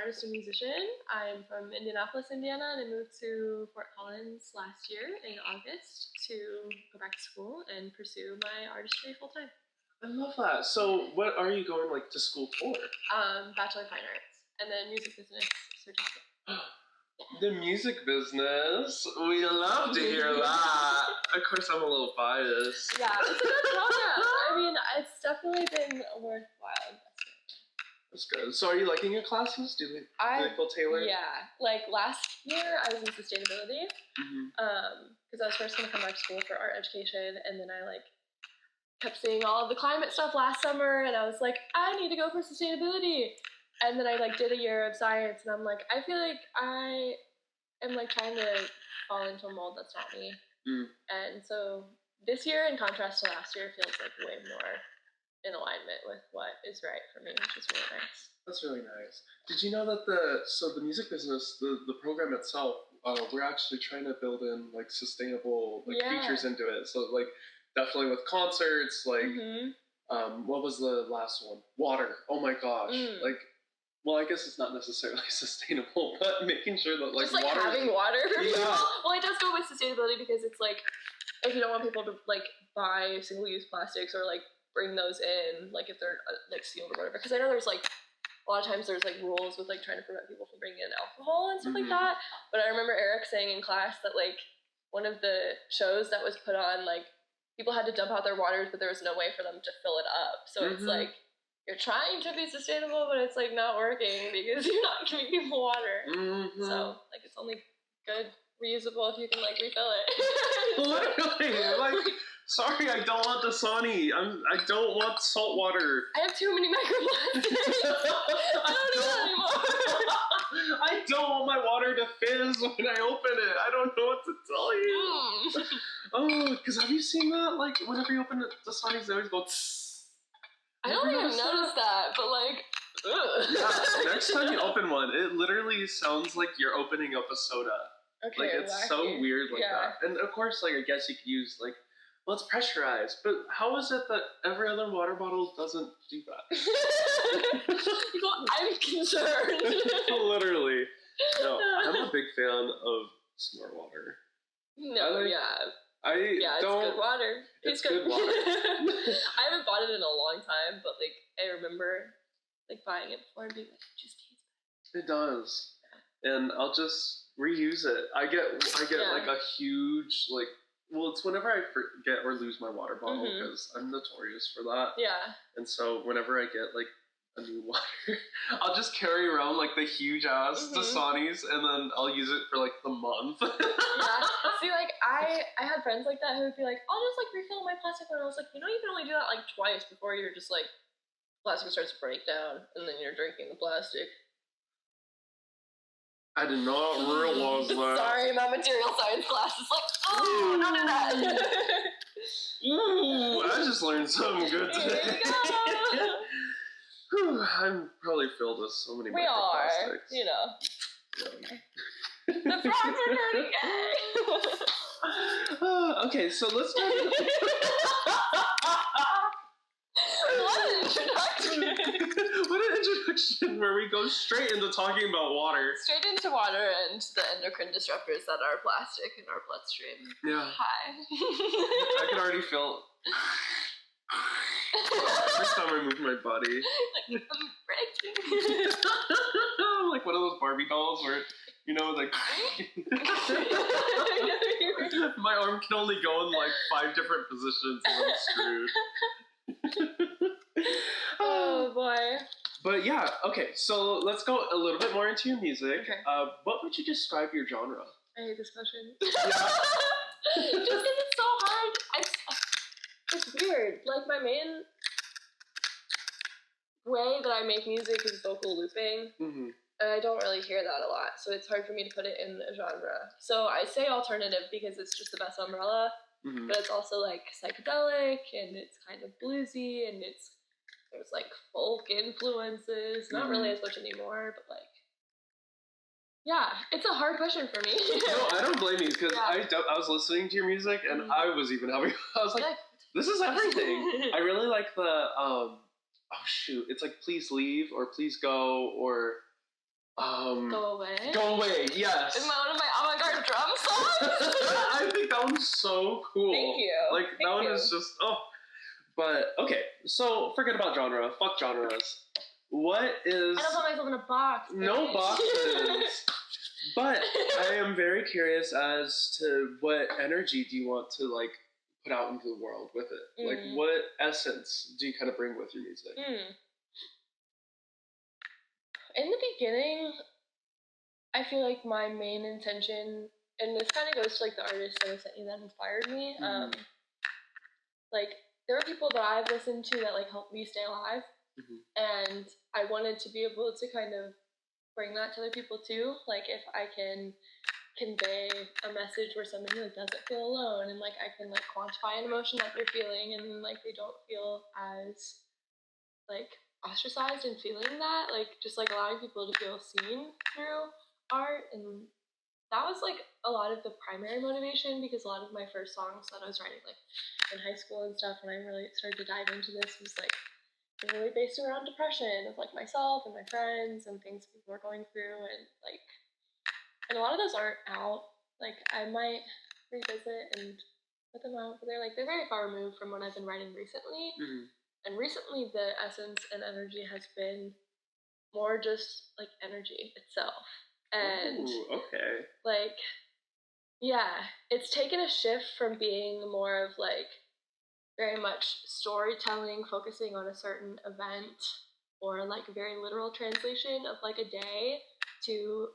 artist and musician. I'm from Indianapolis, Indiana, and I moved to Fort Collins last year in August to go back to school and pursue my artistry full time. I love that. So what are you going to school for? Bachelor of Fine Arts and then music business certificate. The music business. We love to hear that. Of course, I'm a little biased. Yeah, it's a good program. I mean, it's definitely been a worthwhile investment. That's good. So are you liking your classes? Do they feel tailored? Yeah. Last year, I was in sustainability. Because I was first going to come back to school for art education, and then I, kept seeing all of the climate stuff last summer, and I was like, I need to go for sustainability. And then I did a year of science, and I'm like, I feel like I am trying to fall into a mold that's not me. And so this year, in contrast to last year, feels way more in alignment with what is right for me, which is really nice. That's really nice. Did you know that the music business, the program itself, we're actually trying to build in sustainable features into it. So definitely with concerts, what was the last one? Water. Oh my gosh. Well, I guess it's not necessarily sustainable, but making sure that just water having water for people. Well, it does go with sustainability because it's if you don't want people to buy single-use plastics or bring those in, if they're sealed or whatever. Because I know there's a lot of times there's rules with trying to prevent people from bringing in alcohol and stuff like that. But I remember Eric saying in class that one of the shows that was put on people had to dump out their waters, but there was no way for them to fill it up. So it's you're trying to be sustainable, but it's not working because you're not giving people water. So it's only good, reusable if you can refill it. Literally, sorry, I don't want Dasani. I don't want salt water. I have too many microplastics. I don't need that anymore. I don't want my water to fizz when I open it. I don't know what to tell you. Oh, because have you seen that? Whenever you open Dasani's, they always go. Tss. I don't think I've noticed that, but yeah, next time you open one, it literally sounds like you're opening up a soda. Okay, it's wacky. So weird that. And of course, I guess you could use well, it's pressurized, but how is it that every other water bottle doesn't do that? Well, I'm concerned. Literally. No, I'm a big fan of smart water. No, it's good water. It's good water. I haven't bought it in a long time, but I remember buying it before and being just tastes it does. And I'll just reuse it. I get a huge well, it's whenever I forget or lose my water bottle because I'm notorious for that. Yeah. And so whenever I get a new water, I'll just carry around the huge ass Dasani's, and then I'll use it for the month. Yeah. See, I had friends like that who would be like, I'll just refill my plastic one. I was like, you can only do that twice before you're just plastic starts to break down, and then you're drinking the plastic. I did not realize that. Sorry, my material science class is oh, don't do that. Ooh, I just learned something good today. There you go. Whew, I'm probably filled with so many microplastics. We are, The frogs are dirty. Okay, so let's go. What an introduction. What an introduction where we go straight into talking about water. Straight into water and the endocrine disruptors that are plastic in our bloodstream. Yeah. Hi. I can already feel... First time I move my body. I'm breaking. Like one of those Barbie dolls where, my arm can only go in 5 different positions and I'm screwed. Oh boy. But yeah, okay, so let's go a little bit more into your music. Okay. What would you describe your genre? I hate this question. Yeah. Just because it's so hard. It's weird. My main way that I make music is vocal looping. Mm-hmm. And I don't really hear that a lot, so it's hard for me to put it in a genre. So I say alternative because it's just the best umbrella, but it's also psychedelic, and it's kind of bluesy, and there's folk influences. Not really as much anymore, but yeah, it's a hard question for me. No, I don't blame you because I was listening to your music and I was even having. I was like, this is everything. I really like the oh shoot, it's Please Leave or Please Go or Go Away. Go Away, yes. It's one of my avant-garde drum songs. I think that one's so cool. Thank you. Like, that one is just, But, okay, so forget about genre. Fuck genres. What is... I don't put myself in a box. No boxes. But I am very curious as to what energy do you want to, like, put out into the world with it? Like, what essence do you kind of bring with your music? In the beginning, I feel like my main intention, and this kind of goes to, like, the artists that I sent you that inspired me, like, there are people that I've listened to that, like, helped me stay alive, and I wanted to be able to kind of bring that to other people, too. Like, if I can convey a message where somebody, like, doesn't feel alone, and, like, I can, like, quantify an emotion that they're feeling, and, like, they don't feel as, like, ostracized and feeling that, like, just, like, allowing people to feel seen through art, and that was, like, a lot of the primary motivation, because a lot of my first songs that I was writing, like, in high school and stuff, when I really started to dive into this, was, like, really based around depression of, like, myself and my friends and things people were going through, and, like, and a lot of those aren't out. Like, I might revisit and put them out, but they're, like, they're very far removed from what I've been writing recently. And recently, the essence and energy has been more just, like, energy itself. And, okay. like, yeah, it's taken a shift from being more of, like, very much storytelling, focusing on a certain event, or, like, a very literal translation of, like, a day, to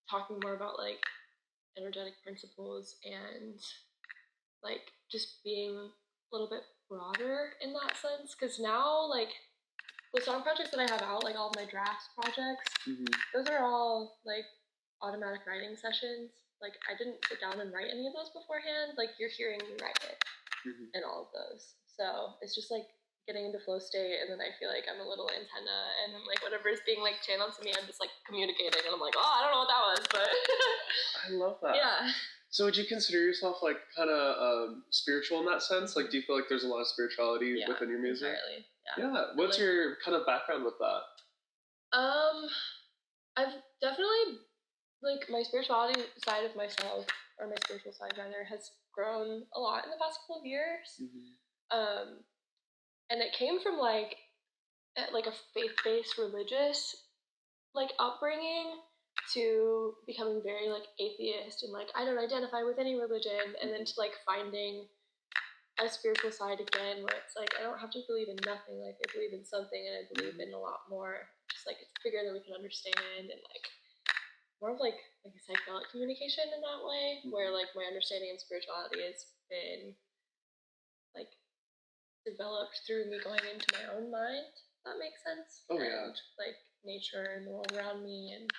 talking more about, like, energetic principles and, like, just being a little bit broader in that sense. Because now, like, the song projects that I have out, like, all of my drafts projects, those are all, like, automatic writing sessions. Like, I didn't sit down and write any of those beforehand. Like, you're hearing me write it in all of those. So it's just, like, getting into flow state, and then I feel like I'm a little antenna, and then, like, whatever is being, like, channeled to me, I'm just, like, communicating, and I'm like, oh, I don't know what that was, but... I love that. Yeah. So would you consider yourself, like, kind of spiritual in that sense? Like, do you feel like there's a lot of spirituality within your music? Entirely. Yeah. What's, like, your kind of background with that? I've definitely, like, my spirituality side of myself, or my spiritual side rather, has grown a lot in the past couple of years. And it came from, like a faith-based religious, like, upbringing, to becoming very, like, atheist, and, like, I don't identify with any religion, and then to, like, finding a spiritual side again, where it's like, I don't have to believe in nothing, like, I believe in something, and I believe in a lot more, just, like, it's bigger than we can understand, and, like, more of, like a psychedelic communication in that way, where, like, my understanding of spirituality has been, like, developed through me going into my own mind, if that makes sense. And, like, nature and the world around me, and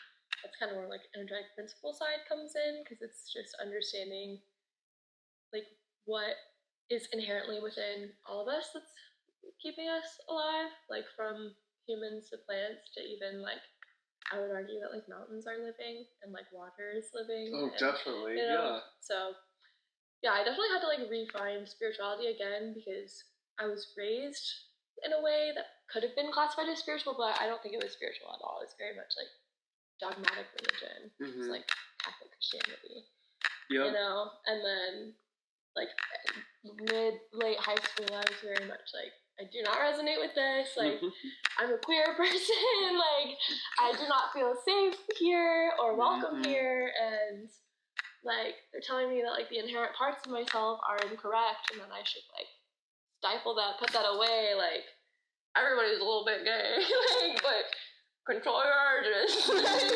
that's kind of where, like, energetic principle side comes in, because it's just understanding, like, what is inherently within all of us that's keeping us alive, like, from humans to plants to even, like, I would argue that, like, mountains are living, and, like, water is living. Oh, definitely, you know? So, yeah, I definitely had to, like, refine spirituality again, because I was raised in a way that could have been classified as spiritual, but I don't think it was spiritual at all. It's very much, like, dogmatic religion. It's, like, Catholic Christianity. You know? And then, like, late high school, I was very much, like, I do not resonate with this. Like, I'm a queer person. Like, I do not feel safe here or welcome here. And, like, they're telling me that, like, the inherent parts of myself are incorrect, and then I should, like, stifle that, put that away. Like, everybody's a little bit gay. Like, but control your urges.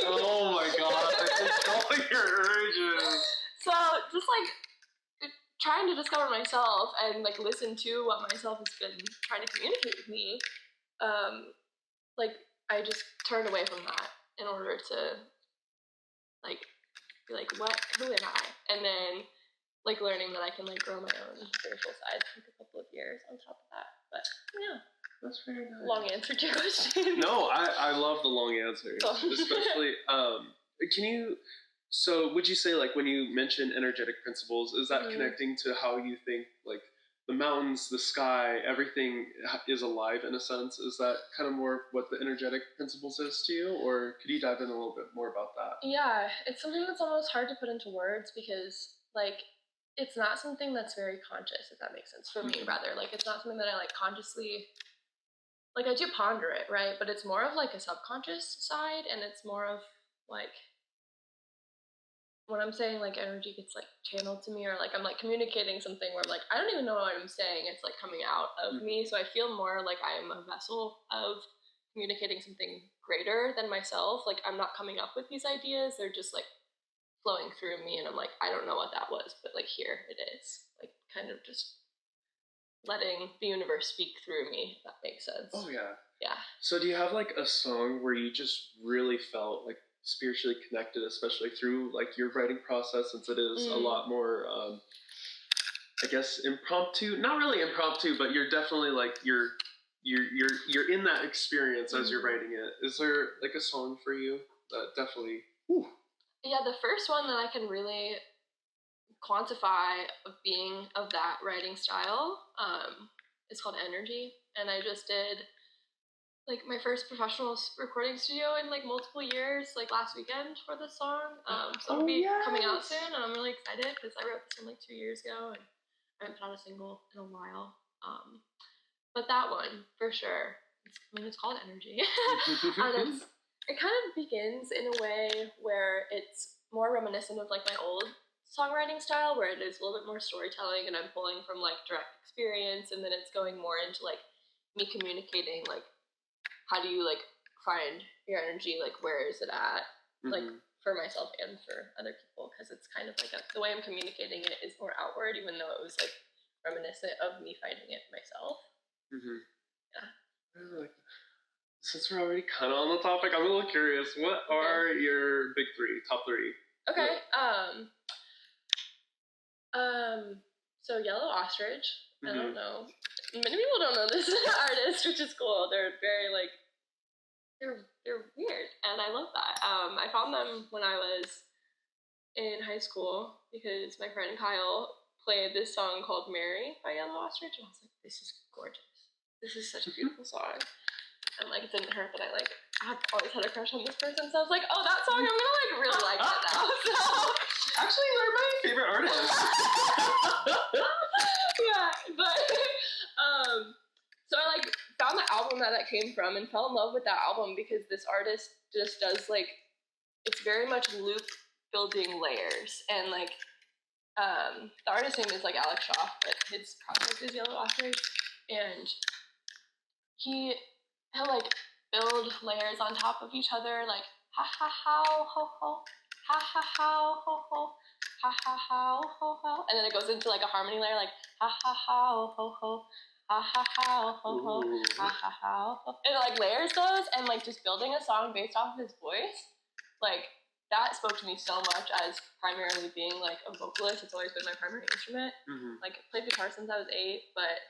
Oh my god, control your urges. So, just, like, trying to discover myself and, like, listen to what myself has been trying to communicate with me, like, I just turned away from that in order to, like, be like, who am I? And then, like, learning that I can, like, grow my own spiritual side for a couple of years on top of that. But, yeah. That's very nice. Long answer to your question. No, I love the long answers. Especially, so would you say, like, when you mention energetic principles, is that connecting to how you think, like, the mountains, the sky, everything is alive in a sense. Is that kind of more what the energetic principles is to you, or could you dive in a little bit more about that? Yeah, it's something that's almost hard to put into words because, like, it's not something that's very conscious, if that makes sense, for me, rather. Like, it's not something that I, like, consciously, like, I do ponder it, right? But it's more of, like, a subconscious side, and it's more of, like, when I'm saying, like, energy gets, like, channeled to me, or, like, I'm, like, communicating something where I'm, like, I don't even know what I'm saying. It's, like, coming out of me. So I feel more like I am a vessel of communicating something greater than myself. Like, I'm not coming up with these ideas. They're just, like, flowing through me. And I'm, like, I don't know what that was, but, like, here it is. Like, kind of just letting the universe speak through me, if that makes sense. Oh, yeah. Yeah. So do you have, like, a song where you just really felt, like, spiritually connected, especially through, like, your writing process, since it is a lot more, I guess, impromptu? Not really impromptu, but you're definitely, like, you're in that experience as you're writing it. Is there, like, a song for you that definitely... Whew. Yeah, the first one that I can really quantify of being of that writing style is called Energy, and I just did, like, my first professional recording studio in, like, multiple years, like, last weekend for this song. So it'll be coming out soon, and I'm really excited because I wrote this one, like, 2 years ago, and I haven't put out a single in a while. But that one, for sure, it's called Energy. And it kind of begins in a way where it's more reminiscent of, like, my old songwriting style, where it is a little bit more storytelling, and I'm pulling from, like, direct experience, and then it's going more into, like, me communicating, like, how do you, like, find your energy, like, where is it at, like, for myself and for other people, because it's kind of like the way I'm communicating it is more outward, even though it was, like, reminiscent of me finding it myself. Yeah. I really like that. Since we're already kind of on the topic, I'm a little curious. What are your big three, top three? Okay. So Yellow Ostrich. I don't know. Many people don't know this artist, which is cool. They're very, like, they're weird, and I love that. I found them when I was in high school because my friend Kyle played this song called Mary by Yellow Ostrich, and I was like, this is gorgeous. This is such a beautiful song. And, like, it didn't hurt that I've always had a crush on this person, so I was like, oh, that song, I'm gonna, like, really like it now. So actually, they're my favorite artists. Yeah, but so I, like, found the album that came from and fell in love with that album because this artist just does, like, it's very much loop building layers, and, like, the artist's name is, like, Alex Shaw, but his project is Yellow Ostrich, and he'll, like, build layers on top of each other, like, ha ha ha ho ho, ha ha ha ho ho, ha ha ha ho ho, and then it goes into, like, a harmony layer, like, ha ha ha ho ho, ha ha ha ho ho, ha ha ha ho, and it, like, layers those, and, like, just building a song based off of his voice, like, that spoke to me so much as primarily being, like, a vocalist. It's always been my primary instrument. Like, I played guitar since I was 8, but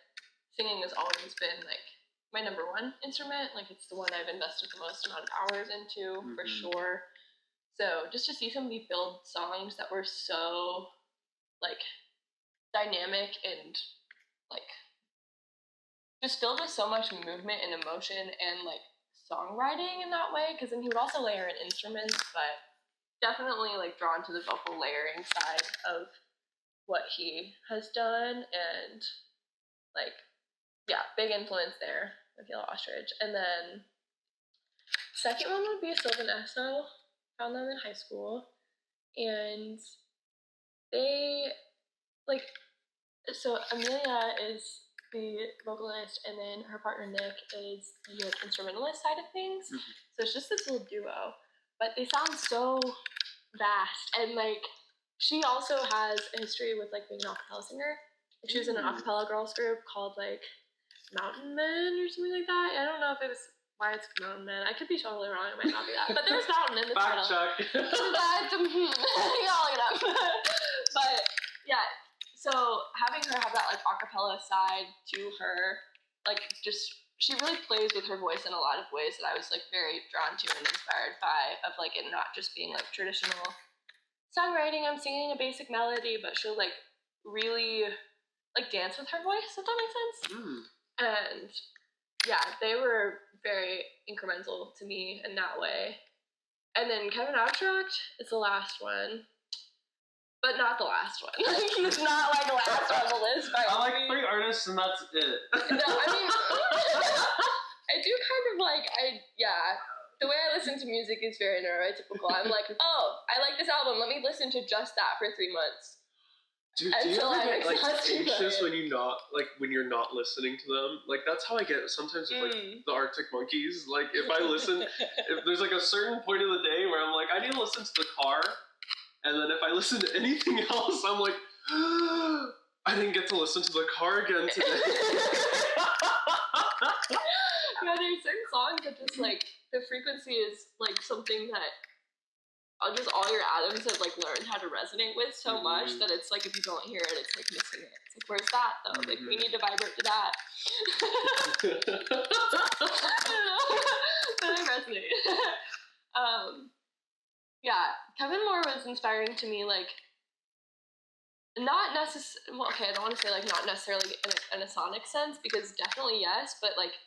singing has always been, like, my number one instrument. Like, it's the one I've invested the most amount of hours into, for sure. So just to see somebody build songs that were so, like, dynamic and, like, just filled with so much movement and emotion and, like, songwriting in that way, because then he would also layer in instruments, but definitely, like, drawn to the vocal layering side of what he has done, and, like, yeah, big influence there with Yellow Ostrich. And then second one would be Sylvan Esso. Found them in high school, and they, like, so Amelia is the vocalist, and then her partner Nick is the, like, instrumentalist side of things. So it's just this little duo, but they sound so vast, and, like, she also has a history with, like, being an acapella singer. Like, she was in an acapella girls group called, like, Mountain Men or something like that. I don't know if it was why it's Mountain Men. I could be totally wrong. It might not be that, but there's Mountain in the title. Fact check. You gotta look it up. But yeah, so having her have that, like, acapella side to her, like, just, she really plays with her voice in a lot of ways that I was, like, very drawn to and inspired by, of, like, it not just being, like, traditional songwriting, I'm singing a basic melody, but she'll, like, really like dance with her voice, if that makes sense. And yeah, they were very incremental to me in that way. And then Kevin Abstract is the last one, but not the last one. He's not like last on the list. I like 3 artists and that's it. No, I mean, I do kind of like, the way I listen to music is very neurotypical. I'm like, oh, I like this album. Let me listen to just that for 3 months. Dude, do you ever get like anxious when you're not listening to them? Like that's how I get sometimes with like the Arctic Monkeys. Like if I listen, if there's like a certain point of the day where I'm like, I need to listen to the car, and then if I listen to anything else, I'm like, I didn't get to listen to the car again today. Yeah, there's certain songs that just like the frequency is like something that just all your atoms have like learned how to resonate with so much that it's like if you don't hear it, it's like missing it. It's like, where's that though? Like we need to vibrate to that. But I resonate. Yeah, Kevin Moore was inspiring to me, like not necessarily. Well, okay, I don't want to say like not necessarily in a sonic sense, because definitely yes, but like.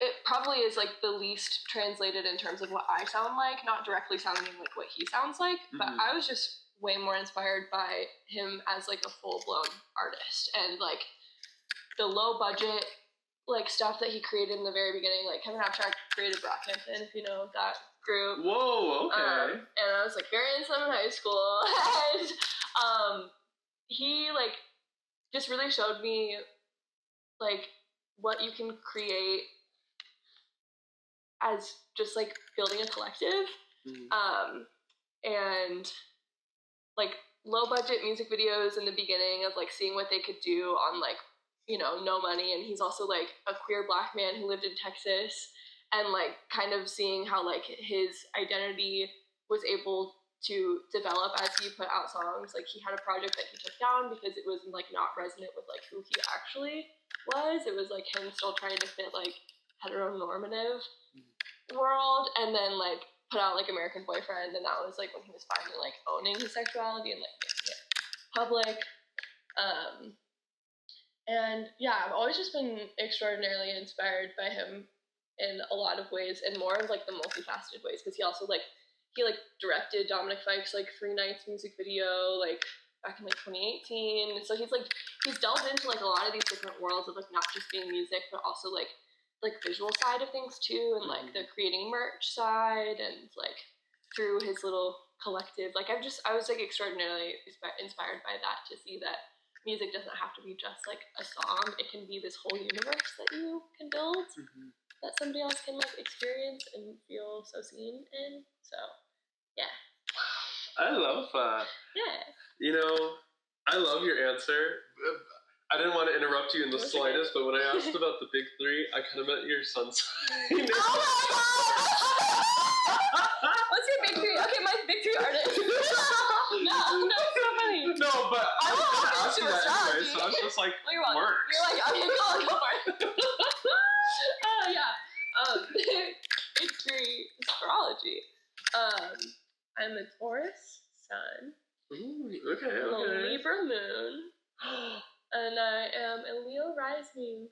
It probably is like the least translated in terms of what I sound like, not directly sounding like what he sounds like, but I was just way more inspired by him as like a full-blown artist, and like the low budget like stuff that he created in the very beginning. Like Kevin Abstract created Brockhampton, if you know that group. Whoa, okay. And I was like very into them in high school, and he like just really showed me like what you can create as just like building a collective, and like low budget music videos in the beginning of like seeing what they could do on like, you know, no money. And he's also like a queer Black man who lived in Texas, and like kind of seeing how like his identity was able to develop as he put out songs. Like he had a project that he took down because it was like not resonant with like who he actually was. It was like him still trying to fit like heteronormative world, and then like put out like American Boyfriend, and that was like when he was finally like owning his sexuality and like making it public. And yeah, I've always just been extraordinarily inspired by him in a lot of ways, and more of like the multifaceted ways, because he also like directed Dominic Fike's like 3 Nights music video like back in like 2018. So he's delved into like a lot of these different worlds of like not just being music, but also like visual side of things too, and like the creating merch side, and like through his little collective. Like I was like extraordinarily inspired by that, to see that music doesn't have to be just like a song. It can be this whole universe that you can build, that somebody else can like experience and feel so seen in. So yeah, I love that. Yeah, you know, I love your answer. I didn't want to interrupt you in the slightest, but when I asked about the big 3, I kind of meant your son's. Oh my god! What's your big 3? Okay, my big 3 artist. No, it's so funny. No, but I was going to ask you that anyway, so I was just like, works. You're like, okay, go for it. Yeah. Big 3 astrology. I'm a Taurus sun. Ooh, okay. I'm a Libra moon. And I am a Leo rising.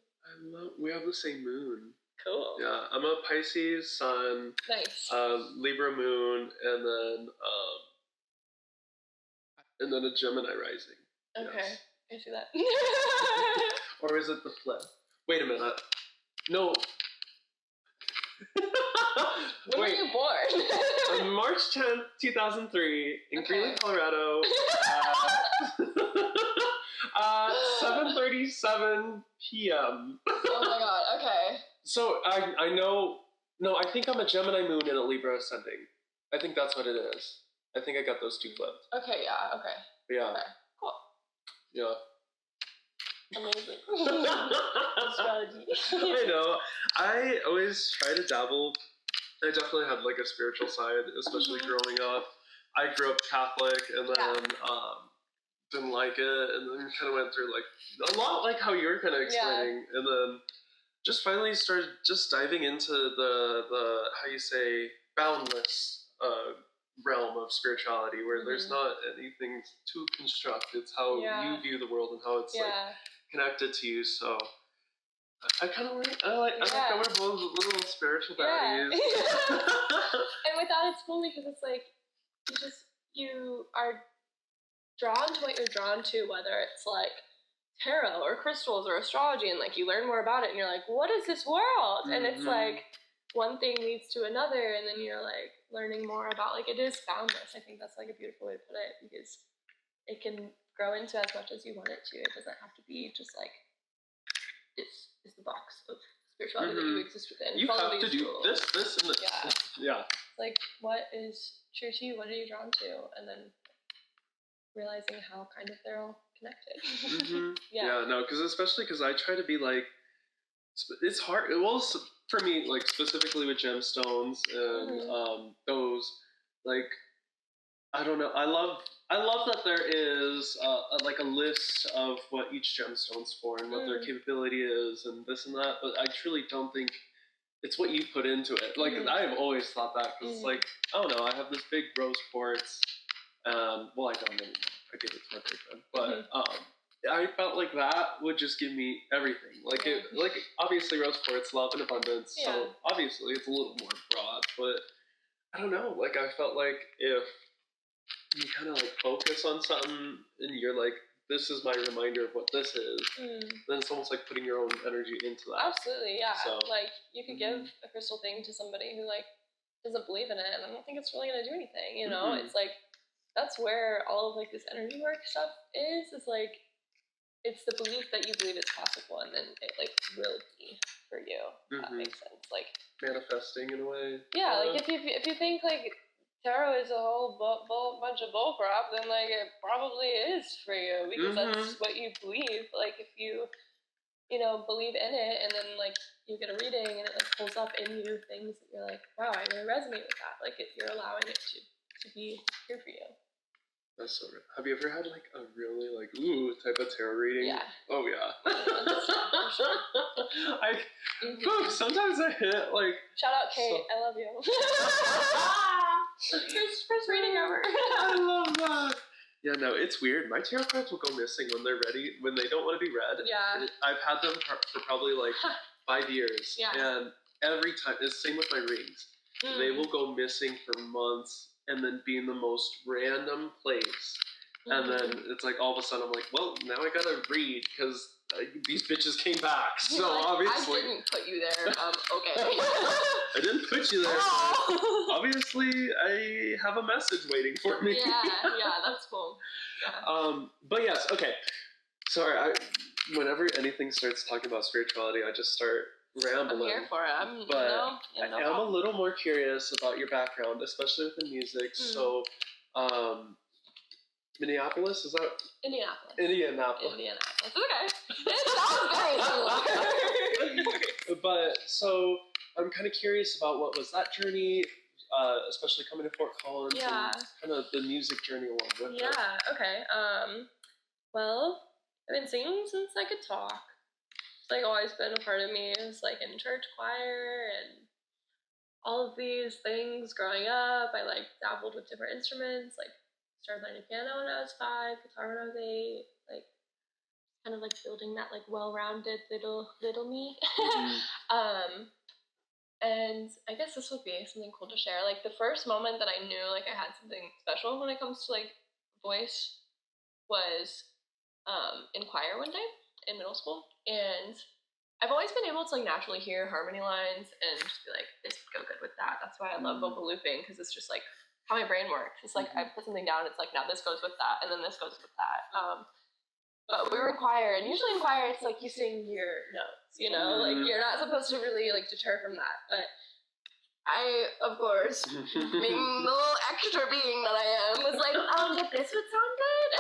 We have the same moon. Cool. Yeah, I'm a Pisces sun. Nice. Libra moon, and then a Gemini rising. Okay, yes. I see that. Or is it the flip? Wait a minute. No. When were you born? On March 10th, 2003, in Greeley, Colorado. 7:37 p.m. Oh my god, okay. So I know, no, I think I'm a Gemini moon and a Libra ascending. I think that's what it is. I think I got those 2 flipped. Okay, yeah, okay. Yeah. Okay, cool. Yeah. Amazing. Astrology. I know. I always try to dabble. I definitely had like a spiritual side, especially growing up. I grew up Catholic, and then didn't like it, and then kind of went through like a lot like how you're kind of explaining, and then just finally started just diving into the how you say boundless realm of spirituality where there's not anything to construct. It's how you view the world and how it's like connected to you. So I kind of I like that we're both little spiritual daddies. And with that, it's cool because it's like you are drawn to what you're drawn to, whether it's like tarot or crystals or astrology, and like you learn more about it and you're like, what is this world? And it's like one thing leads to another, and then you're like learning more about, like, it is boundless. I think that's like a beautiful way to put it, because it can grow into as much as you want it to. It doesn't have to be just like this is the box of spirituality that you exist within. You have to do this, and this. Yeah. Like, what is true to you? What are you drawn to? And then realizing how kind of they're all connected. No, especially because I try to be like, it's hard. Well, for me, like specifically with gemstones and those, like, I don't know. I love that there is like a list of what each gemstone's for and what their capability is and this and that. But I truly don't think it's what you put into it. Like, I have always thought that, because it's like, I don't know, I have this big rose quartz. Well, I don't anymore. I gave it to my boyfriend. But I felt like that would just give me everything. Like, like obviously rose quartz, love and abundance. So obviously it's a little more broad. But I don't know. Like, I felt like if you kind of like focus on something and you're like, this is my reminder of what this is, then it's almost like putting your own energy into that. Absolutely, yeah. So, like, you could give a crystal thing to somebody who, like, doesn't believe in it, and I don't think it's really going to do anything, you know? It's like, that's where all of, like, this energy work stuff is like, it's the belief that you believe it's possible, and then it, like, will be for you. If that makes sense. Like, manifesting in a way. Yeah, like, if you think, like, tarot is a whole bunch of bullcrap, then, like, it probably is for you, because that's what you believe. Like, if you know, believe in it, and then, like, you get a reading, and it, like, pulls up in you things that you're like, wow, I really resonate with that. Like, you're allowing it to be here for you. That's so real. Have you ever had, like, a really, like, ooh type of tarot reading? Yeah. Oh, yeah. Sometimes I hit, like... Shout out, Kate. I love you. First reading ever. I love that. Yeah, no, it's weird. My tarot cards will go missing when they're ready, when they don't want to be read. Yeah. I've had them for probably, like, 5 years. Yeah. And every time, it's the same with my rings. They will go missing for months and then be in the most random place. And then it's like, all of a sudden, I'm like, well, now I gotta read, because these bitches came back. So like, obviously... I didn't put you there. Okay. I didn't put you there. Obviously, I have a message waiting for me. Yeah, that's cool. Yeah. But yes, okay. Sorry, whenever anything starts talking about spirituality, I just start rambling. I'm here for it. I am a little more curious about your background, especially with the music. So, Minneapolis, is that? Indianapolis. It's okay. It sounds very similar. But, so, I'm kind of curious about what was that journey, especially coming to Fort Collins, and kind of the music journey along with it. Yeah, okay. Well, I've been singing since I could talk. It's, like, always been a part of me. It was, like, in church choir and all of these things growing up. I, like, dabbled with different instruments, like, started learning piano when I was 5, guitar when I was 8, like, kind of, like, building that, like, well-rounded little me. And I guess this would be something cool to share. Like, the first moment that I knew, like, I had something special when it comes to, like, voice was in choir one day in middle school. And I've always been able to, like, naturally hear harmony lines and just be like, this would go good with that. That's why I love vocal looping, because it's just, like, how my brain works. It's like, I put something down, it's like, now this goes with that, and then this goes with that. But we were in choir, and usually in choir, it's like you sing your notes, you know? Like, you're not supposed to really, like, deter from that. But I, of course, being the little extra being that I am, was like, but this would sound good.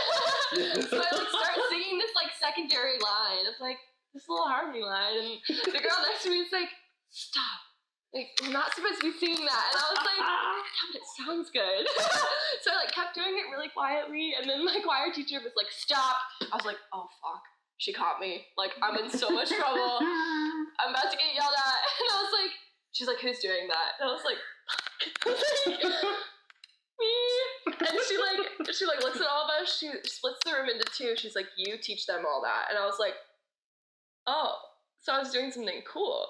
So I, like, start singing this, like, secondary line of, like, this little harmony line, and the girl next to me is like, stop. Like, we're not supposed to be singing that. And I was like, yeah, but it sounds good. So I, like, kept doing it really quietly, and then my choir teacher was like, stop. I was like, oh, fuck. She caught me. Like, I'm in so much trouble. I'm about to get yelled at. And I was like, she's like, who's doing that? And I was like, me. And she looks at all of us. She splits the room into two. She's like, you teach them all that. And I was like, oh, so I was doing something cool.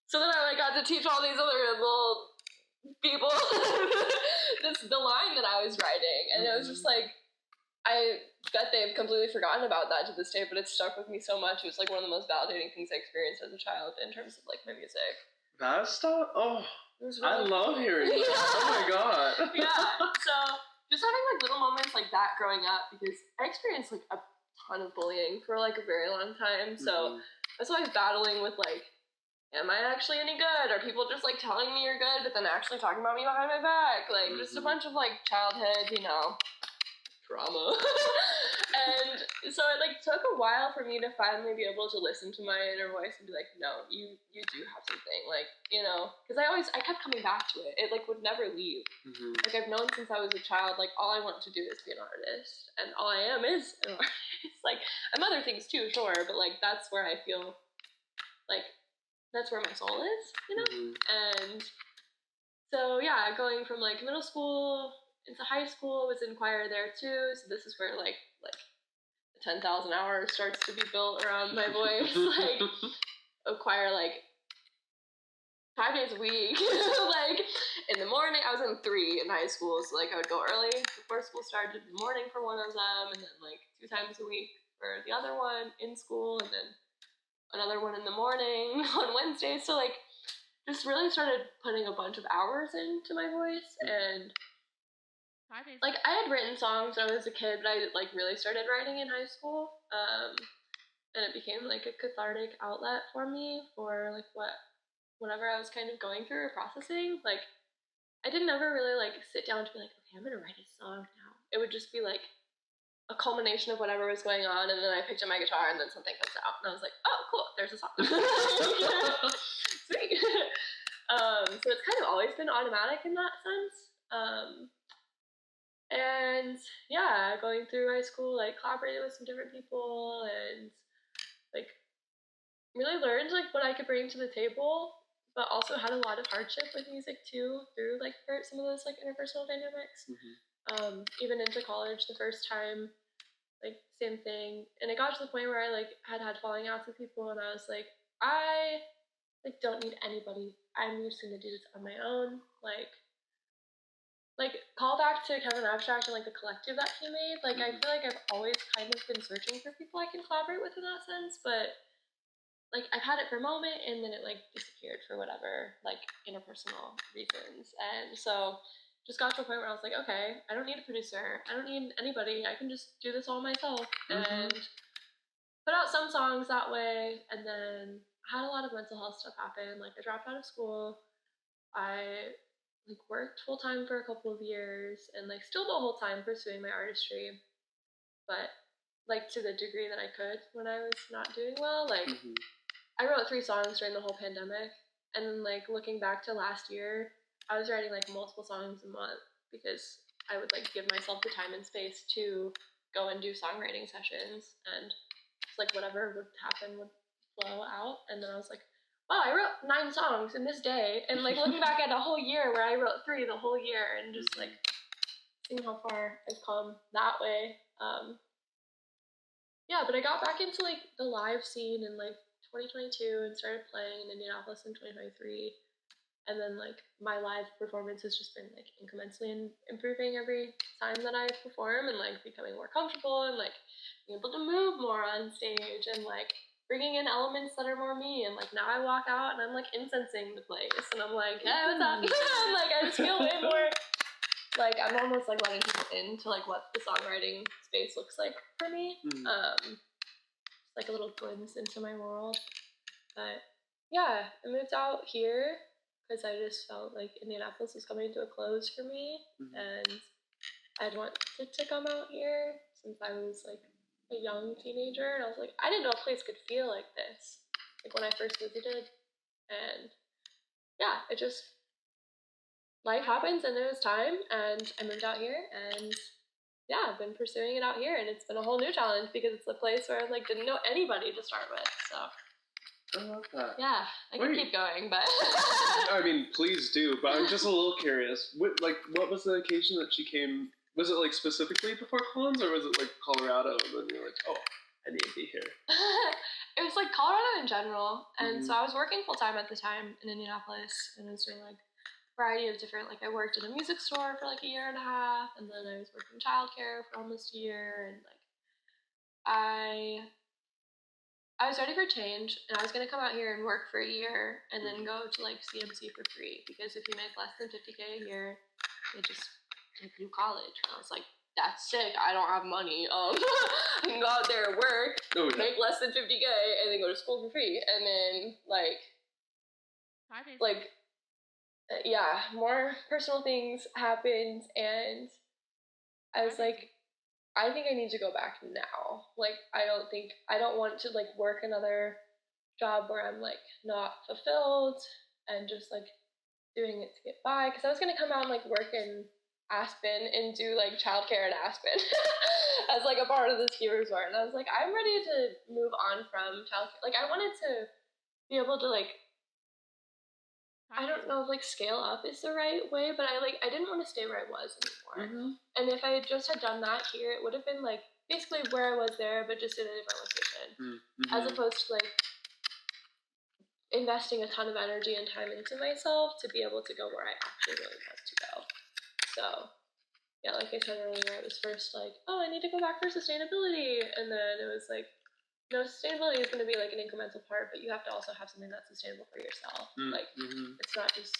So then I got to teach all these other little people the line that I was writing, and it was just like, I bet they've completely forgotten about that to this day, but it stuck with me so much. It was like one of the most validating things I experienced as a child in terms of like my music. That stuff? Oh, really I love hearing that. Oh my god. Yeah. So just having like little moments like that growing up, because I experienced like a ton of bullying for like a very long time. So I was always battling with like, am I actually any good? Are people just like telling me you're good, but then actually talking about me behind my back? Like just a bunch of like childhood, trauma. And so it like took a while for me to finally be able to listen to my inner voice and be like, no, you do have something, like, because I kept coming back to it. It like would never leave. Like I've known since I was a child, like all I want to do is be an artist, and all I am is an artist. Like I'm other things too, sure, but like that's where I feel like that's where my soul is, And so yeah, going from like middle school into high school, was in choir there too. So this is where like 10,000 hours starts to be built around my voice. Like a choir like 5 days a week. Like in the morning, I was in 3 in high school, so like I would go early before school started in the morning for one of them, and then like 2 times a week for the other one in school, and then another one in the morning on Wednesdays. So like just really started putting a bunch of hours into my voice. And like I had written songs when I was a kid, but I like really started writing in high school, and it became like a cathartic outlet for me for like whatever I was kind of going through or processing. Like I didn't ever really like sit down to be like, okay, I'm gonna write a song now. It would just be like a culmination of whatever was going on, and then I picked up my guitar, and then something comes out, and I was like, oh, cool, there's a song. Sweet. So it's kind of always been automatic in that sense. And yeah, going through high school, like collaborated with some different people, and like really learned like what I could bring to the table, but also had a lot of hardship with music too, through like some of those like interpersonal dynamics. Even into college the first time, like same thing. And it got to the point where I like had falling outs with people, and I was like, I like don't need anybody. I'm just gonna do this on my own. Like call back to Kevin Abstract and like the collective that he made. Like I feel like I've always kind of been searching for people I can collaborate with in that sense, but like I've had it for a moment, and then it like disappeared for whatever like interpersonal reasons. And so just got to a point where I was like, okay, I don't need a producer, I don't need anybody, I can just do this all myself. And put out some songs that way. And then I had a lot of mental health stuff happen. Like I dropped out of school, I like worked full time for a couple of years, and like still the whole time pursuing my artistry, but like to the degree that I could when I was not doing well. Like I wrote 3 songs during the whole pandemic, and then like looking back to last year, I was writing like multiple songs a month because I would like give myself the time and space to go and do songwriting sessions, and just like whatever would happen would flow out. And then I was like, wow, I wrote 9 songs in this day, and like looking back at a whole year where I wrote 3 the whole year, and just like seeing how far I've come that way. Yeah, but I got back into like the live scene in like 2022 and started playing in Indianapolis in 2023. And then like my live performance has just been like incrementally improving every time that I perform, and like becoming more comfortable, and like being able to move more on stage, and like bringing in elements that are more me. And like now I walk out and I'm like incensing the place, and I'm like, hey, what's up? And like I just feel way more like I'm almost like letting people into like what the songwriting space looks like for me. Like a little glimpse into my world. But yeah, I moved out here because I just felt like Indianapolis was coming to a close for me, and I'd wanted to come out here since I was like a young teenager, and I was like, I didn't know a place could feel like this, like when I first visited. And yeah, it just, life happens, and it was time, and I moved out here, and yeah, I've been pursuing it out here, and it's been a whole new challenge because it's a place where I like didn't know anybody to start with. So I love that. Yeah, I can keep going, but... I mean, please do, but I'm just a little curious. What was the occasion that she came? Was it, like, specifically before cons, or was it, like, Colorado, and then you're like, oh, I need to be here? It was, like, Colorado in general, and so I was working full-time at the time in Indianapolis, and I was doing, like, a variety of different, like, I worked in a music store for, like, a year and a half, and then I was working childcare for almost a year, and, like, I was ready for change, and I was going to come out here and work for a year, and then go to, like, CMC for free, because if you make less than $50K a year, they just take you to college. And I was like, that's sick, I don't have money, I can go out there and work, make less than $50K, and then go to school for free, and then, more personal things happened, and I was like, I think I need to go back now. Like, I don't want to, like, work another job where I'm, like, not fulfilled and just, like, doing it to get by. Because I was going to come out and, like, work in Aspen and do, like, childcare in Aspen as, like, a part of the ski resort. And I was like, I'm ready to move on from childcare. Like, I wanted to be able to, like, I don't know if, like, scale up is the right way, but I didn't want to stay where I was anymore. And if I just had done that here, it would have been, like, basically where I was there, but just in a different location. As opposed to, like, investing a ton of energy and time into myself to be able to go where I actually really want to go. So, yeah, like I said earlier, it was first, like, oh, I need to go back for sustainability. And then it was, like, no, sustainability is going to be, like, an incremental part, but you have to also have something that's sustainable for yourself. It's not just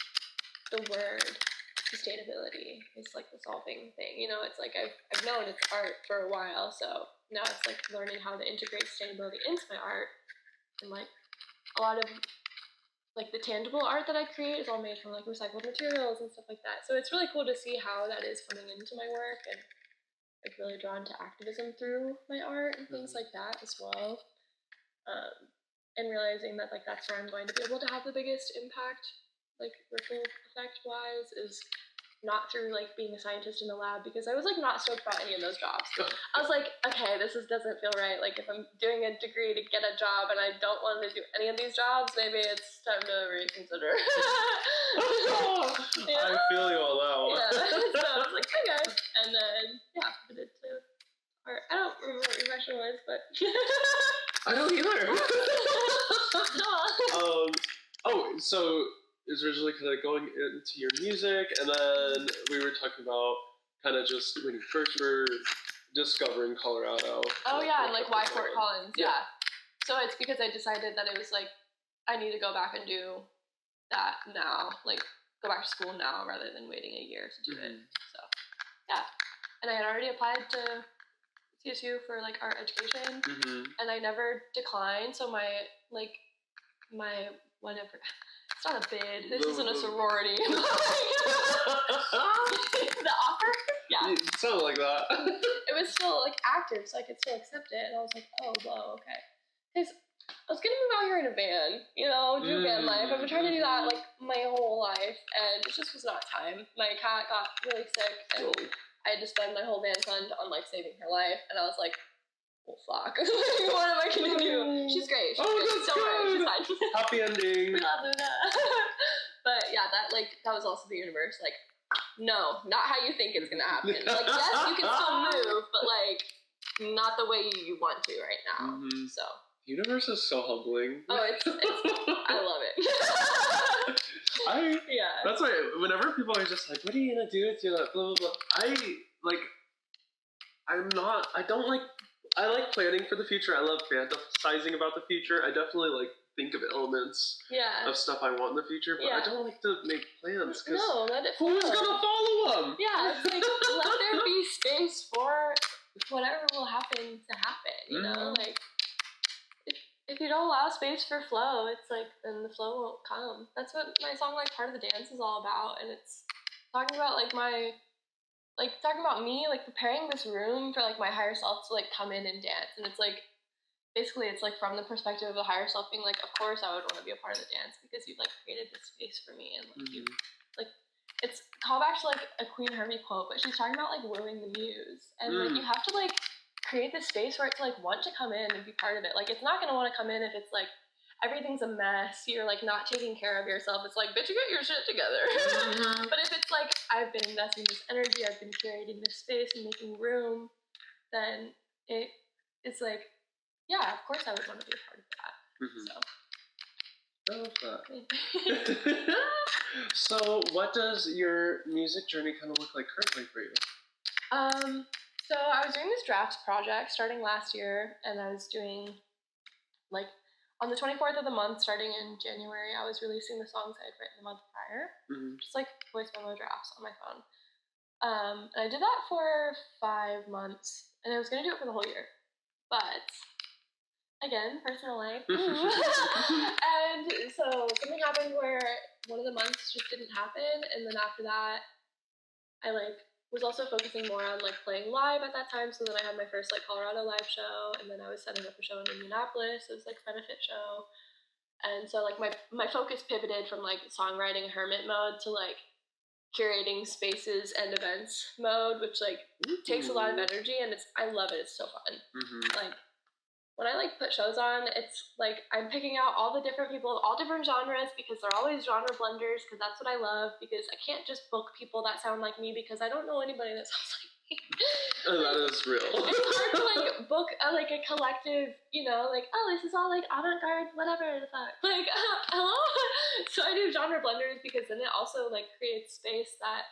the word sustainability. It's, like, the solving thing. You know, it's, like, I've known it's art for a while, so now it's, like, learning how to integrate sustainability into my art. And, like, a lot of, like, the tangible art that I create is all made from, like, recycled materials and stuff like that. So it's really cool to see how that is coming into my work, and like, really drawn to activism through my art and things like that as well. And realizing that, like, that's where I'm going to be able to have the biggest impact, like, ripple effect wise, is not through, like, being a scientist in the lab, because I was, like, not stoked about any of those jobs. I was like, okay, this doesn't feel right. Like, if I'm doing a degree to get a job and I don't want to do any of these jobs, maybe it's time to reconsider. I feel you on that one. Yeah, so I was like, okay. And then, yeah, pivoted to art. I don't remember what your question was, but... I don't either. So it was originally kind of going into your music, and then we were talking about kind of just when you first were discovering Colorado. Oh yeah, and like why Fort Collins, yeah. So it's because I decided that it was like, I need to go back and do that now, like go back to school now rather than waiting a year to do it. So yeah, and I had already applied to CSU for like art education, and I never declined. So my whatever. It's not a bid. This isn't a sorority. The offer? Yeah. It sounded like that. It was still, like, active, so I could still accept it. And I was like, oh, whoa, okay. Because I was going to move out here in a van, you know, do van life. I've been trying to do that, like, my whole life, and it just was not time. My cat got really sick, and I had to spend my whole van fund on, like, saving her life. And I was like, well, fuck. What am I gonna do? She's great. She's good. Don't worry. She's fine. Happy ending. We love Luna. But yeah, that was also the universe. Like, no, not how you think it's gonna happen. Like, yes, you can still move, but like, not the way you want to right now. So. Universe is so humbling. Oh, it's I love it. That's why whenever people are just like, what are you gonna do with your blah blah blah, I like planning for the future. I love fantasizing about the future. I definitely like think of elements of stuff I want in the future, but I don't like to make plans because who's gonna follow them? Yeah, it's like let there be space for whatever will happen to happen. You know, like if you don't allow space for flow, it's like then the flow won't come. That's what my song like Part of the Dance is all about, and it's talking about like talking about me, like, preparing this room for, like, my higher self to, like, come in and dance. And it's, like, basically, it's, like, from the perspective of the higher self being, like, of course I would want to be a part of the dance because you've, like, created this space for me. And, like, you, like, it's callback to, like, a Queen Harvey quote, but she's talking about, like, wooing the muse. And, like, you have to, like, create this space for it to, like, want to come in and be part of it. Like, it's not going to want to come in if it's, like, everything's a mess, you're like not taking care of yourself, it's like, bitch, you get your shit together. But if it's like, I've been investing this energy, I've been curating this space and making room, then it's like, yeah, of course I would want to be a part of that. I love that. So what does your music journey kind of look like currently for you? So I was doing this drafts project starting last year, and I was doing, like, on the 24th of the month, starting in January, I was releasing the songs I had written the month prior, just like voice memo drafts on my phone. And I did that for 5 months, and I was going to do it for the whole year. But, again, personal life. And so something happened where one of the months just didn't happen, and then after that, I, like, was also focusing more on, like, playing live at that time. So then I had my first, like, Colorado live show, and then I was setting up a show in Indianapolis. It was, like, benefit show. And so, like, my focus pivoted from, like, songwriting hermit mode to, like, curating spaces and events mode, which, like, takes a lot of energy, and I love it. It's so fun. Like, when I, like, put shows on, it's, like, I'm picking out all the different people of all different genres because they're always genre blenders, because that's what I love, because I can't just book people that sound like me because I don't know anybody that sounds like me. That is real. It's hard to, like, book a collective, you know, like, oh, this is all, like, avant-garde, whatever the fuck. Like, hello? So I do genre blenders because then it also, like, creates space that,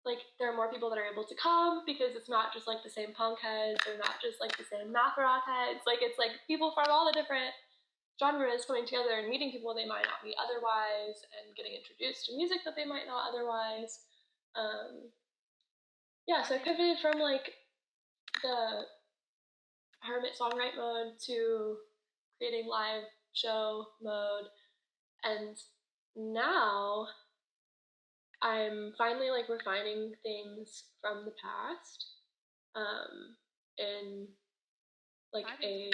like, there are more people that are able to come because it's not just, like, the same punk heads or not just, like, the same math rock heads. Like, it's, like, people from all the different genres coming together and meeting people they might not meet otherwise and getting introduced to music that they might not otherwise. Yeah, so I pivoted from, like, the hermit songwrite mode to creating live show mode, and now I'm finally, like, refining things from the past in, like, a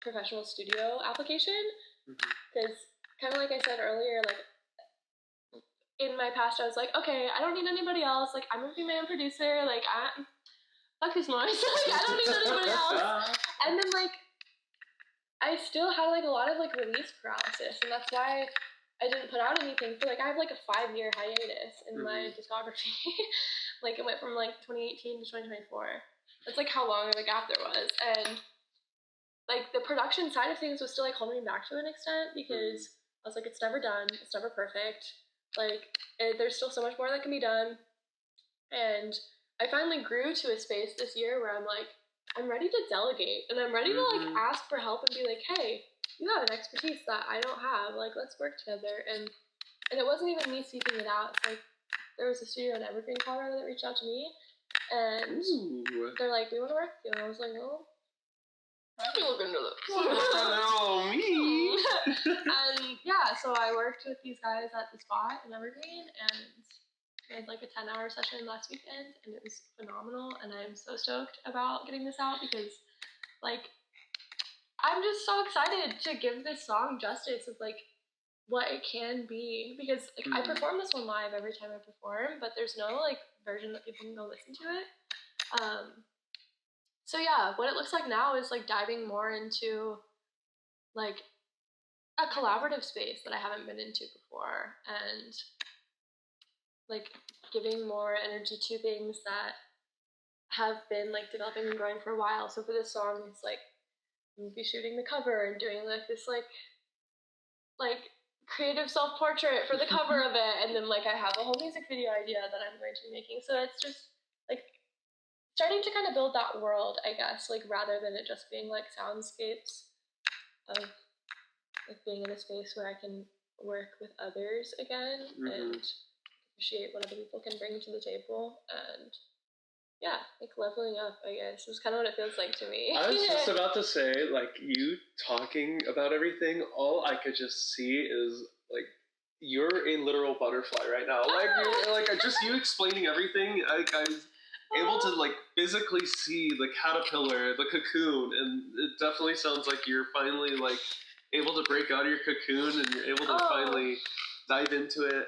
professional studio application, because kind of like I said earlier, like, in my past I was like, okay, I don't need anybody else, like, I'm gonna be my own producer, like, fuck this noise, like, I don't need anybody else. And then, like, I still had, like, a lot of, like, release paralysis, and that's why I didn't put out anything for, like, I have, like, a 5-year hiatus in my discography. Like, it went from, like, 2018 to 2024. That's, like, how long of a gap there was. And, like, the production side of things was still, like, holding me back to an extent because I was like, it's never done. It's never perfect. Like, there's still so much more that can be done. And I finally grew to a space this year where I'm like, I'm ready to delegate. And I'm ready to, like, ask for help and be like, hey, you have an expertise that I don't have. Like, let's work together. And it wasn't even me seeking it out. It's like, there was a studio in Evergreen, Colorado that reached out to me. And they're like, we want to work with you. And I was like, oh, let me look into this. Oh, me. And yeah, so I worked with these guys at the spot in Evergreen and made, like, a 10-hour session last weekend. And it was phenomenal. And I'm so stoked about getting this out because, like, I'm just so excited to give this song justice of, like, what it can be, because, like, I perform this one live every time I perform, but there's no, like, version that people can go listen to it. So yeah, what it looks like now is, like, diving more into, like, a collaborative space that I haven't been into before, and, like, giving more energy to things that have been, like, developing and growing for a while. So for this song, it's like, I'm gonna be shooting the cover and doing, like, this, like creative self-portrait for the cover of it, and then, like, I have a whole music video idea that I'm going to be making. So it's just, like, starting to kind of build that world, I guess, like, rather than it just being, like, soundscapes of, like, being in a space where I can work with others again and appreciate what other people can bring to the table. And yeah, like, leveling up, I guess, is kind of what it feels like to me. I was just about to say, like, you talking about everything, all I could just see is, like, you're a literal butterfly right now. Like, you're, like, just you explaining everything, I was able to, like, physically see the caterpillar, the cocoon, and it definitely sounds like you're finally, like, able to break out of your cocoon and you're able to finally dive into it.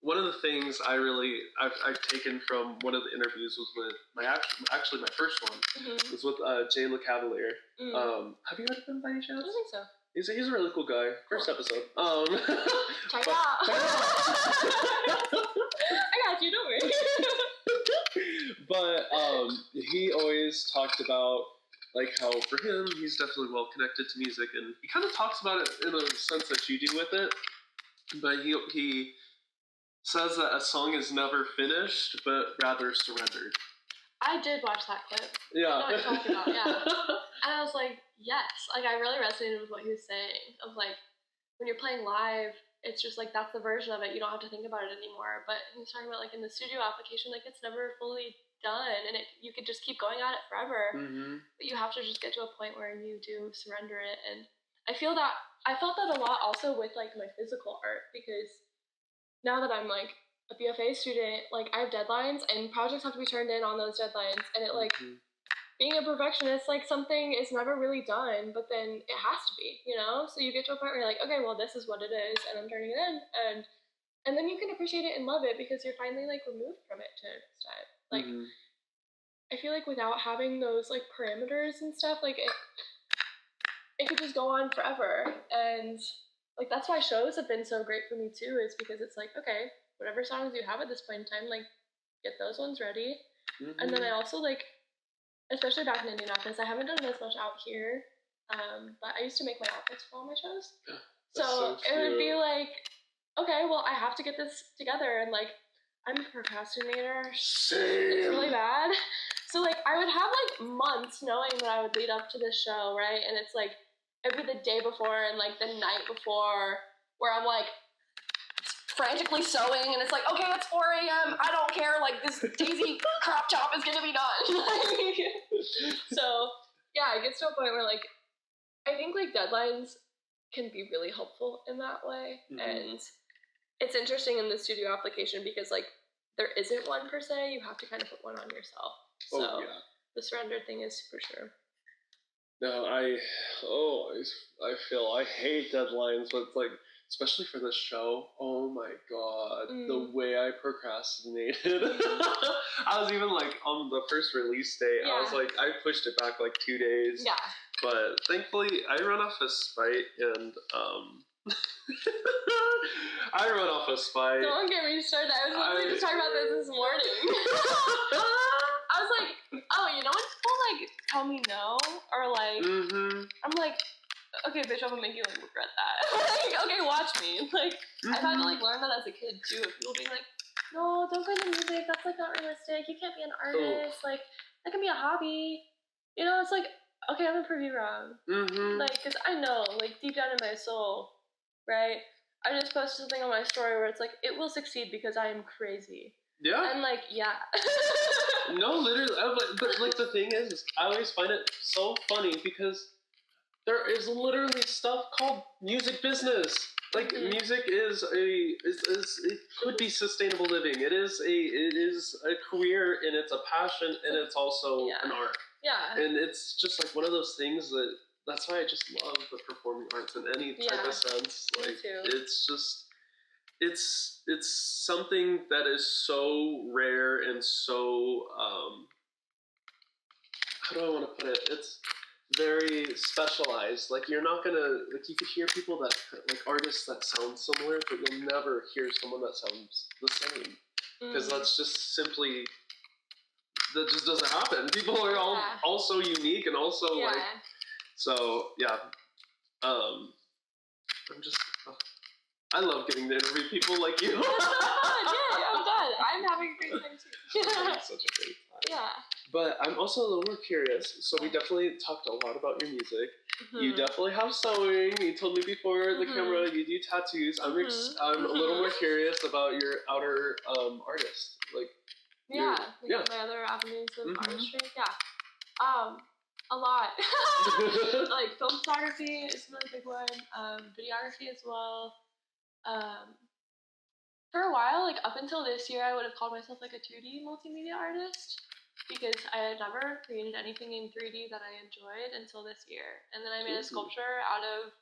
one of the things I've taken from one of the interviews was with my first one was with Jay LeCavalier. Have you heard of him by any chance? I don't think so. He's a really cool guy. First episode. Check it out. I got you. Don't worry. But he always talked about like how for him he's definitely well connected to music, and he kind of talks about it in a sense that you do with it. But he says that a song is never finished, but rather surrendered. I did watch that clip. Yeah. I know what you're talking about, yeah. And I was like, yes. Like, I really resonated with what he was saying. Of, like, when you're playing live, it's just, like, that's the version of it. You don't have to think about it anymore. But he was talking about, like, in the studio application, like, it's never fully done. And you could just keep going at it forever. But you have to just get to a point where you do surrender it. And I felt that a lot also with, like, my physical art. Because now that I'm, like, a BFA student, like, I have deadlines, and projects have to be turned in on those deadlines, and it, like, being a perfectionist, like, something is never really done, but then it has to be, you know? So you get to a point where you're like, okay, well, this is what it is, and I'm turning it in, and then you can appreciate it and love it, because you're finally, like, removed from it to an extent. Like, I feel like without having those, like, parameters and stuff, like, it could just go on forever, and, like, that's why shows have been so great for me, too, is because it's like, okay, whatever songs you have at this point in time, like, get those ones ready. And then I also, like, especially back in Indianapolis, I haven't done it as much out here, but I used to make my outfits for all my shows. So it would be like, okay, well, I have to get this together, and, like, I'm a procrastinator. Same. It's really bad. So, like, I would have, like, months knowing that I would lead up to this show, right? And it's, like, every the day before and, like, the night before, where I'm, like, frantically sewing, and it's like, okay, it's 4 a.m. I don't care. Like, this daisy crop top is gonna be done. So, yeah, it gets to a point where, like, I think, like, deadlines can be really helpful in that way. And it's interesting in the studio application because, like, there isn't one per se. You have to kind of put one on yourself. So the surrender thing is super true. No, I feel I hate deadlines, but it's like, especially for this show, oh my god, the way I procrastinated. I was even like, on the first release date, I was like, I pushed it back like 2 days. Yeah. But thankfully, I run off a spite, and I run off a spite. Don't get me started. I was literally just talking about this morning. I was like, oh, you know when people, like, tell me no? Or, like, I'm like, okay, bitch, I'm gonna make you, like, regret that. Like, okay, watch me. Like, I've had to, like, learn that as a kid, too. Of people being like, no, don't go into music. That's, like, not realistic. You can't be an artist. Like, that can be a hobby. You know, it's like, okay, I'm gonna prove you wrong. Like, because I know, like, deep down in my soul, right? I just posted something on my story where it's like, it will succeed because I am crazy. Yeah. And, like, yeah. No, literally. But, like, the thing is I always find it so funny because there is literally stuff called music business. Like, music is it could be sustainable living. It is a career, and it's a passion, and it's also an art. Yeah. And it's just, like, one of those things that's why I just love the performing arts in any type of sense. Like, me too. it's just, it's something that is so rare and so, how do I want to put it? It's very specialized. Like, you're not gonna, like, you could hear people that, like, artists that sound similar, but you'll never hear someone that sounds the same. Because that's just simply, that just doesn't happen. People are all so unique, and also, like, so, yeah. I'm just, I love getting to interview people like you. That's so fun. Yeah, I'm done. I'm having a great time too. Such a great time. Yeah. But I'm also a little more curious. So we definitely talked a lot about your music. You definitely have sewing. You told me before the camera you do tattoos. I'm a little more curious about your outer artist. Like, my other avenues of artistry. Yeah. A lot. Like, film photography is a really big one. Videography as well. For a while, like, up until this year, I would have called myself, like, a 2D multimedia artist, because I had never created anything in 3D that I enjoyed until this year. And then I made a sculpture out of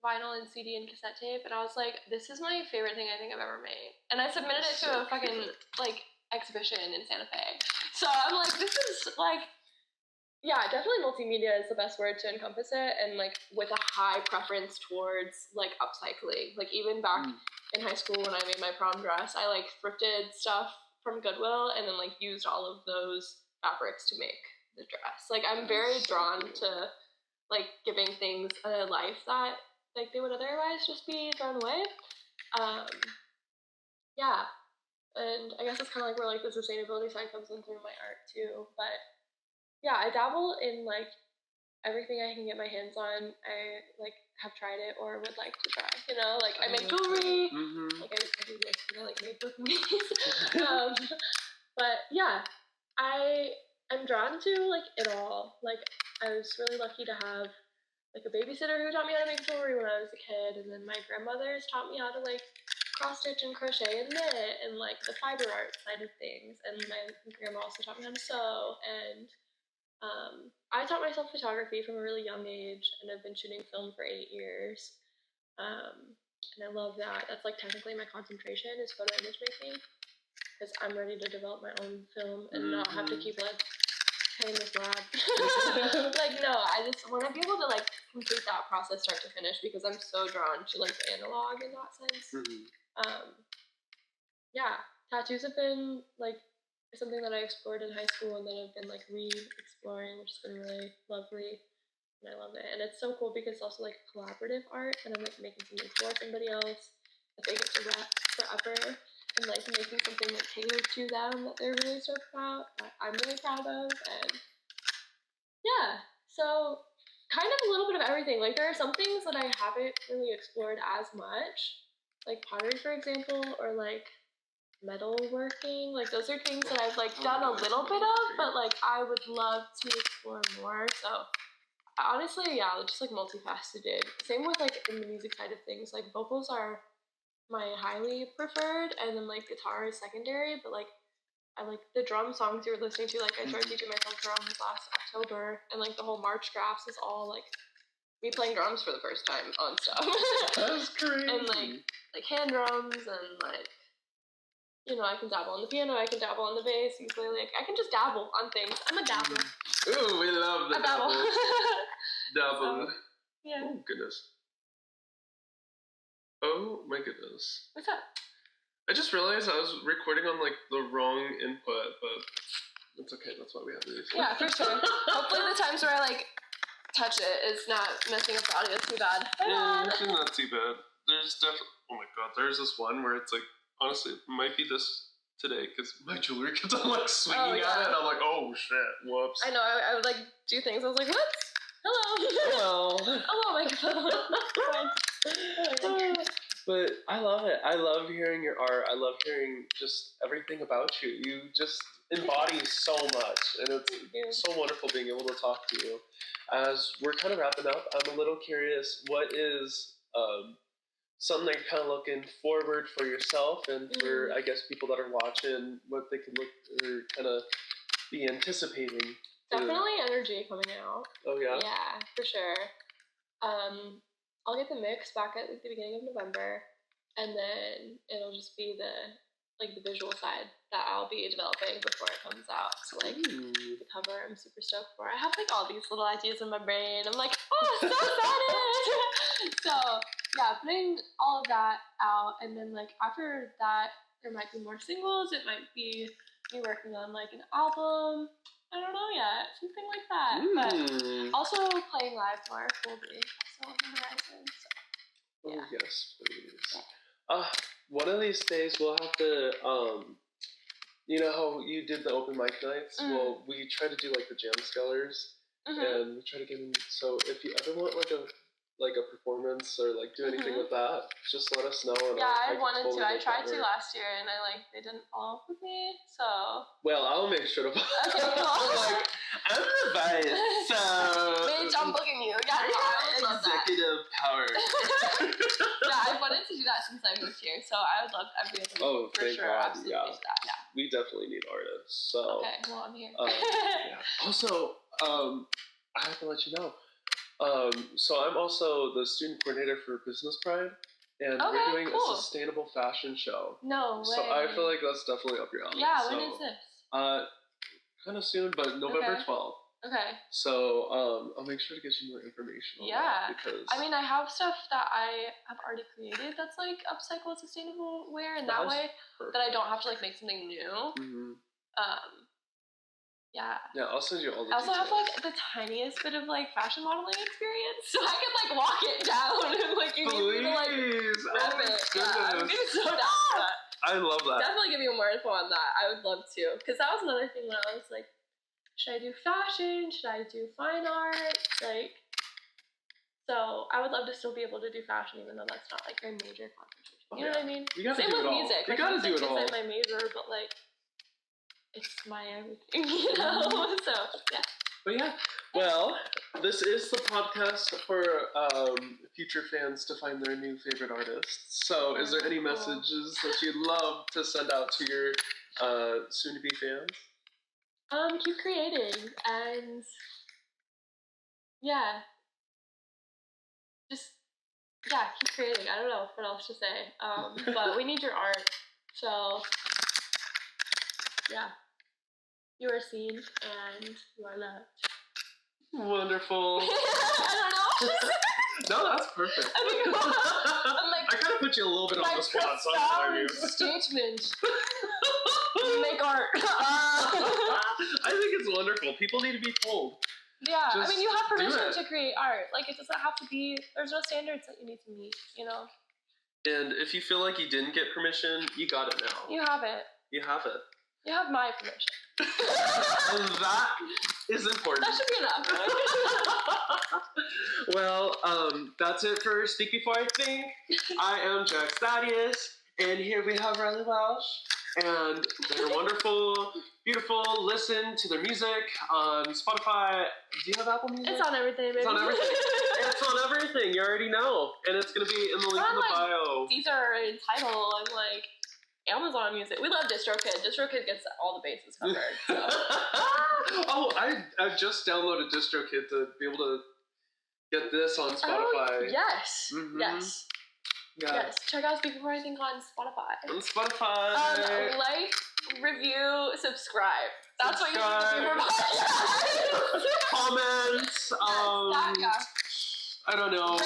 vinyl and CD and cassette tape, and I was like, this is my favorite thing I think I've ever made. And I submitted it to a fucking like exhibition in Santa Fe. So I'm like, this is like, yeah, definitely multimedia is the best word to encompass it, and like with a high preference towards like upcycling. Like even back in high school when I made my prom dress, I like thrifted stuff from Goodwill and then like used all of those fabrics to make the dress. Like I'm very drawn to like giving things a life that like they would otherwise just be thrown away. Yeah, and I guess it's kind of like where like the sustainability side comes in through my art too. But yeah, I dabble in like everything I can get my hands on. I like have tried it or would like to try. You know, like I make jewelry. Like I do this. I like make book movies. But yeah, I'm drawn to like it all. Like I was really lucky to have like a babysitter who taught me how to make jewelry when I was a kid, and then my grandmother's taught me how to like cross stitch and crochet and knit and like the fiber art side of things, and my grandma also taught me how to sew. And I taught myself photography from a really young age, and I've been shooting film for 8 years, and I love that. That's like technically my concentration is photo image making, because I'm ready to develop my own film and not have to keep like paying this lab. Like no, I just want to be able to like complete that process start to finish, because I'm so drawn to like the analog in that sense. Yeah, tattoos have been like something that I explored in high school and then I've been like re-exploring, which has been really lovely, and I love it. And it's so cool because it's also like collaborative art, and I'm like making something for somebody else that they get to rep forever, and like making something like tailored to them that they're really stoked about, that I'm really proud of. And yeah, so kind of a little bit of everything. Like there are some things that I haven't really explored as much, like pottery for example, or like metalworking. Like those are things that I've like done a little bit of, but like I would love to explore more. So honestly, yeah, just like multifaceted. Same with like in the music side of things. Like vocals are my highly preferred, and then like guitar is secondary. But like I like the drum songs you were listening to. Like I started teaching myself drums last October, and like the whole March graphs is all like me playing drums for the first time on stuff. That's crazy. And like hand drums, and like, you know, I can dabble on the piano, I can dabble on the bass, ukulele. Like I can just dabble on things. I'm a dabbler. Ooh, we love the dabble. Dabble. So, yeah. Oh goodness. Oh my goodness. What's up? I just realized I was recording on like the wrong input, but it's okay. That's why we have these. Yeah, for sure. Hopefully the times where I like touch it is not messing up the audio too bad. Yeah, it's not too bad. There's definitely. Oh my god, there's this one where it's like, honestly, it might be this today because my jewelry kept on like swinging at it, and I'm like, oh shit, whoops. I know. I would like do things. I was like, what? Hello. Hello, microphone. But I love it. I love hearing your art. I love hearing just everything about you. You just embody so much, and it's so wonderful being able to talk to you. As we're kind of wrapping up, I'm a little curious, what is something that you're kind of looking forward for yourself and for, I guess, people that are watching, what they can look or kind of be anticipating? Definitely energy coming out. Oh, yeah? Yeah, for sure. I'll get the mix back at like, the beginning of November, and then it'll just be the visual side that I'll be developing before it comes out. So like the cover, I'm super stoked for. I have like all these little ideas in my brain. I'm like, oh, so excited! So yeah, putting all of that out, and then like after that, there might be more singles. It might be me working on like an album. I don't know yet, something like that. But also playing live more will be also on the horizon. So, yeah. Oh yes, please. Yeah. One of these days we'll have to, you know how you did the open mic nights? Well, we try to do like the jam scholars, and we try to get in. So if you ever want like a performance or like do anything with that, just let us know. And yeah, I wanted totally to. I tried to last year, and they didn't follow up with me. So. Well, I'll make sure to. Okay, cool. I'm the vice, so. Bitch, I'm booking you. Yeah, executive power. Yeah, I've wanted to do that since I moved here, so I would love everyone to for sure. God. Absolutely do that. Yeah. We definitely need artists. So. Okay, well I'm here. Yeah. Also, I have to let you know. So I'm also the student coordinator for Business Pride, and we're doing a sustainable fashion show. No way. So I feel like that's definitely up your alley. Yeah, when is this? Kind of soon, but November 12th. Okay. So I'll make sure to get you more information on that, because I mean, I have stuff that I have already created that's like upcycled sustainable wear in that way, that I don't have to like make something new. Yeah. Yeah, I'll send you all the I also details. have like the tiniest bit of like fashion modeling experience, so I can like walk it down and like you need me to like rep it. Yeah, I'm gonna be so down with that. I love that. Definitely give me more info on that. I would love to, because that was another thing when I was like, should I do fashion? Should I do fine art? Like, so I would love to still be able to do fashion, even though that's not like my major concentration. You know what I mean? You gotta Same do with it all. music. You like, gotta do it all. It's like my major, but like, it's my everything, you know? So, yeah. But yeah, well, this is the podcast for future fans to find their new favorite artists. So is there any messages that you'd love to send out to your soon-to-be fans? Keep creating, and yeah, just, yeah, keep creating. I don't know what else to say, but we need your art, so yeah, you are seen and you are loved. Wonderful. I don't know. No, that's perfect. I'm like, I kind of put you a little bit on the spot, so I'm sorry. Statement. Make art. I think it's wonderful. People need to be told. Yeah, I mean, you have permission to create art. Like, it doesn't have to be, there's no standards that you need to meet, you know? And if you feel like you didn't get permission, you got it now. You have it. You have it. You have my permission. And that is important. That should be enough. Well, that's it for Speak Before I Think. I am Jack Thaddeus, and here we have Riley Welsh. And they're wonderful, beautiful. Listen to their music on Spotify. Do you have Apple Music? It's on everything, baby. It's on everything. It's on everything. You already know. And it's going to be in the link in the bio. These are in Tidal and like Amazon Music. We love DistroKid. DistroKid gets all the bases covered. So. Oh, I just downloaded DistroKid to be able to get this on Spotify. Oh, yes. Mm-hmm. Yes. Yeah. Yes. Check out Speak Before I Think on Spotify. On Spotify. Like, review, subscribe. That's what you need to do for Comments. I don't know.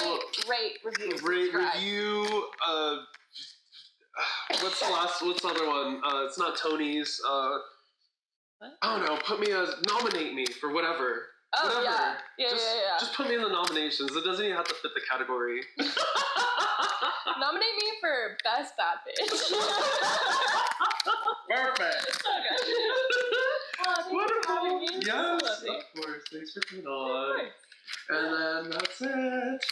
Rate, review. Rate, review. What's the other one? It's not Tony's. What? I don't know. Nominate me for whatever. Oh, whatever. Yeah. Just put me in the nominations. It doesn't even have to fit the category. Nominate me for Best Bad Bitch. Perfect. Okay. Wonderful. Yes, of course. Thanks for coming on. And then that's it.